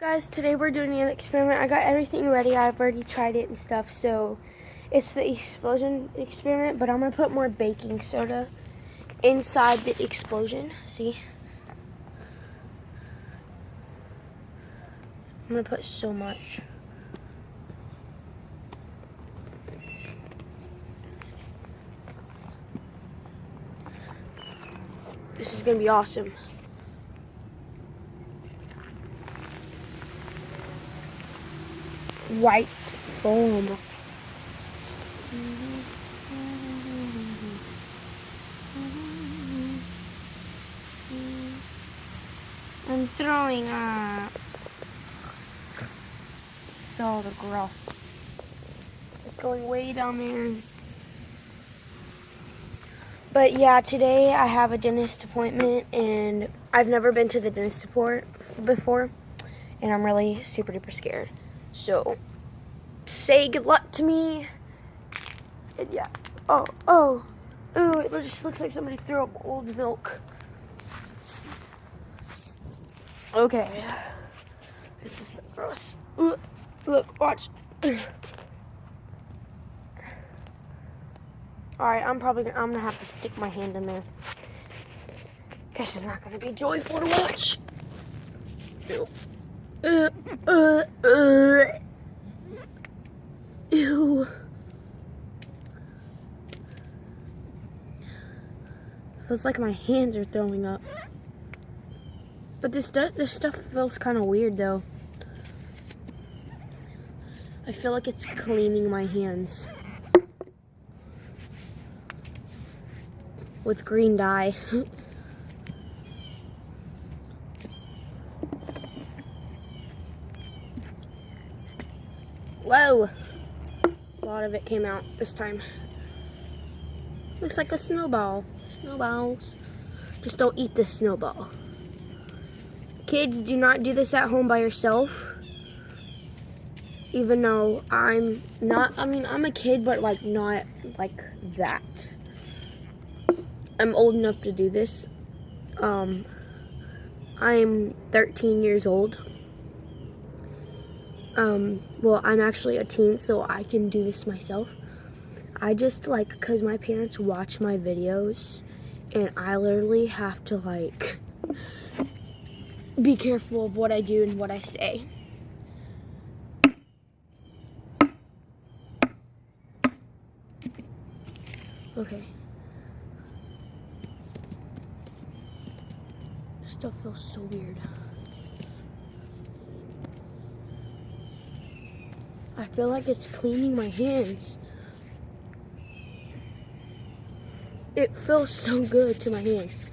Guys, today we're doing an experiment. I got everything ready. I've already tried it and stuff. So it's the explosion experiment, but I'm going to put more baking soda inside the explosion. See? I'm going to put so much. This is going to be awesome. White foam. I'm throwing up. So the gross. It's going way down there. But yeah, today I have a dentist appointment and I've never been to the dentist before and I'm really super duper scared. So say good luck to me. And yeah. Ooh, it just looks like somebody threw up old milk. Okay. This is so gross. Ooh, look, watch. Alright, I'm gonna have to stick my hand in there. This is not gonna be joyful to watch. Ew. Ew. Feels like my hands are throwing up. But this stuff feels kind of weird though. I feel like it's cleaning my hands with green dye. Whoa! A lot of it came out this time. Looks like a snowball. Snowballs. Just don't eat this snowball. Kids, do not do this at home by yourself. Even though I'm a kid, but like not like that. I'm old enough to do this. I'm 13 years old. Well, I'm actually a teen, so I can do this myself. I just cause my parents watch my videos, and I literally have to be careful of what I do and what I say. Okay. Stuff feels so weird. I feel like it's cleaning my hands. It feels so good to my hands.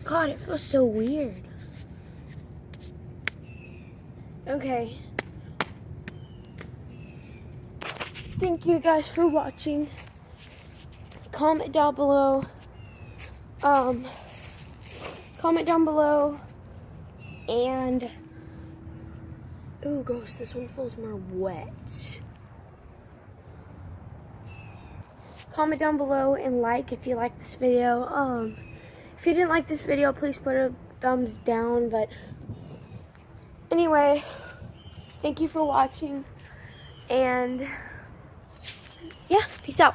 God, it feels so weird. Okay. Thank you guys for watching. Comment down below. Comment down below. And oh, gross, this one feels more wet. Comment down below and like if you like this video. If you didn't like this video, please put a thumbs down. But anyway, thank you for watching. And yeah, peace out.